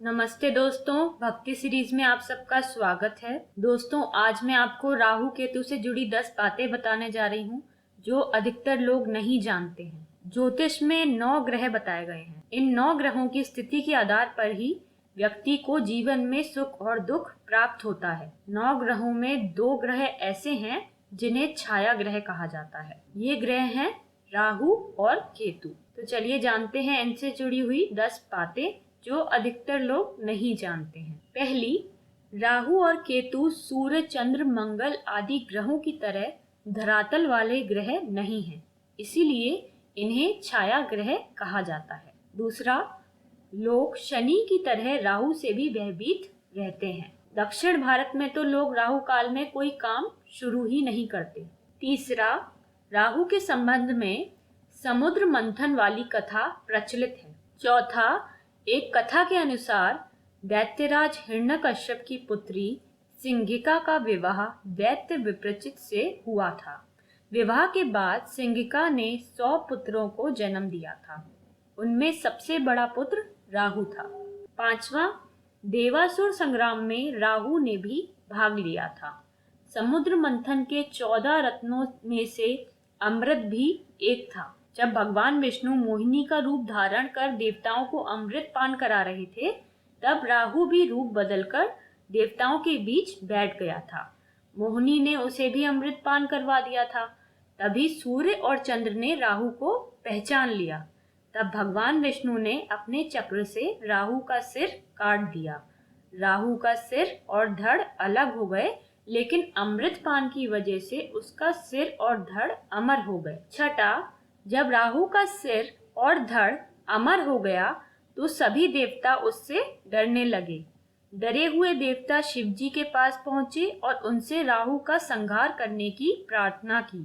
नमस्ते दोस्तों, भक्ति सीरीज में आप सबका स्वागत है। दोस्तों, आज मैं आपको राहु केतु से जुड़ी 10 बातें बताने जा रही हूँ जो अधिकतर लोग नहीं जानते हैं। ज्योतिष में 9 ग्रह बताए गए हैं। इन 9 ग्रहों की स्थिति के आधार पर ही व्यक्ति को जीवन में सुख और दुख प्राप्त होता है। 9 ग्रहों में 2 ग्रह ऐसे हैं जिन्हें छाया ग्रह कहा जाता है। ये ग्रह हैं राहु और केतु। तो चलिए जानते हैं इनसे जुड़ी हुई 10 बातें जो अधिकतर लोग नहीं जानते हैं। पहली, राहु और केतु सूर्य, चंद्र, मंगल आदि ग्रहों की तरह धरातल वाले ग्रह नहीं हैं, इसीलिए इन्हें छाया ग्रह कहा जाता है। दूसरा, लोग शनि की तरह राहु से भी भयभीत रहते हैं। दक्षिण भारत में तो लोग राहु काल में कोई काम शुरू ही नहीं करते। तीसरा, राहु के संबंध में समुद्र मंथन वाली कथा प्रचलित है। चौथा, एक कथा के अनुसार दैत्यराज हिरण्यकश्यप की पुत्री सिंघिका का विवाह दैत्य विप्रचित से हुआ था। विवाह के बाद सिंघिका ने 100 पुत्रों को जन्म दिया था। उनमें सबसे बड़ा पुत्र राहु था। पांचवा, देवासुर संग्राम में राहु ने भी भाग लिया था। समुद्र मंथन के 14 रत्नों में से अमृत भी एक था। जब भगवान विष्णु मोहिनी का रूप धारण कर देवताओं को अमृत पान करा रहे थे, तब राहु भी रूप बदलकर देवताओं के बीच बैठ गया था। मोहिनी ने उसे भी अमृत पान करवा दिया था। तभी सूर्य और चंद्र ने राहु को पहचान लिया। तब भगवान विष्णु ने अपने चक्र से राहु का सिर काट दिया। राहु का सिर और धड़ अलग हो गए, लेकिन अमृत पान की वजह से उसका सिर और धड़ अमर हो गए। छठा, जब राहु का सिर और धड़ अमर हो गया तो सभी देवता उससे डरने लगे। डरे हुए देवता शिव जी के पास पहुंचे और उनसे राहु का संहार करने की प्रार्थना की।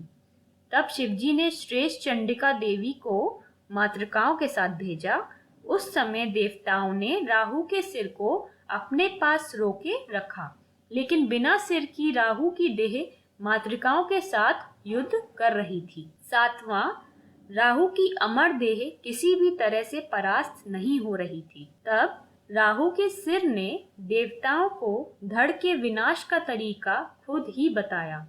तब शिव जी ने श्रेष्ठ चंडिका देवी को मातृकाओं के साथ भेजा। उस समय देवताओं ने राहु के सिर को अपने पास रोके रखा, लेकिन बिना सिर की राहु की देह मातृकाओं के साथ युद्ध कर रही थी। सातवां, राहु की अमर देह किसी भी तरह से परास्त नहीं हो रही थी। तब राहु के सिर ने देवताओं को धड़ के विनाश का तरीका खुद ही बताया।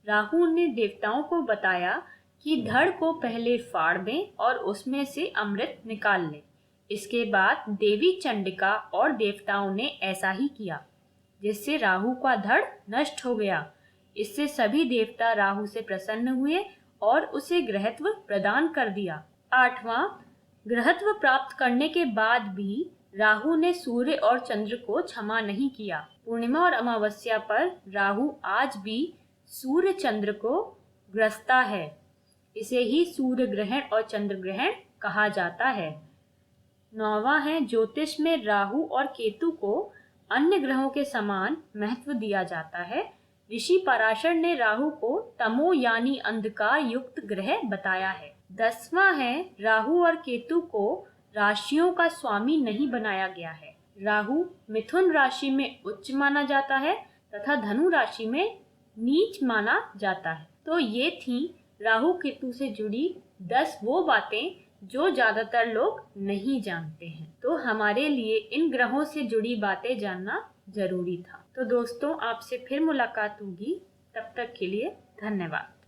राहु ने देवताओं को बताया कि धड़ को पहले फाड़ दें और उसमें से अमृत निकाल लें। इसके बाद देवी चंडिका और देवताओं ने ऐसा ही किया, जिससे राहु का धड़ नष्ट हो गया। इससे सभी देवता राहु से प्रसन्न हुए और उसे ग्रहत्व प्रदान कर दिया। आठवां, ग्रहत्व प्राप्त करने के बाद भी राहु ने सूर्य और चंद्र को क्षमा नहीं किया। पूर्णिमा और अमावस्या पर राहु आज भी सूर्य चंद्र को ग्रसता है। इसे ही सूर्य ग्रहण और चंद्र ग्रहण कहा जाता है। 9वां है, ज्योतिष में राहु और केतु को अन्य ग्रहों के समान महत्व दिया जाता है। ऋषि पराशर ने राहु को तमो यानी अंधकार युक्त ग्रह बताया है। 10वां है, राहु और केतु को राशियों का स्वामी नहीं बनाया गया है। राहु मिथुन राशि में उच्च माना जाता है तथा धनु राशि में नीच माना जाता है। तो ये थी राहु केतु से जुड़ी 10 वो बातें जो ज्यादातर लोग नहीं जानते हैं। तो हमारे लिए इन ग्रहों से जुड़ी बातें जानना जरूरी था। तो दोस्तों, आपसे फिर मुलाकात होगी। तब तक के लिए धन्यवाद।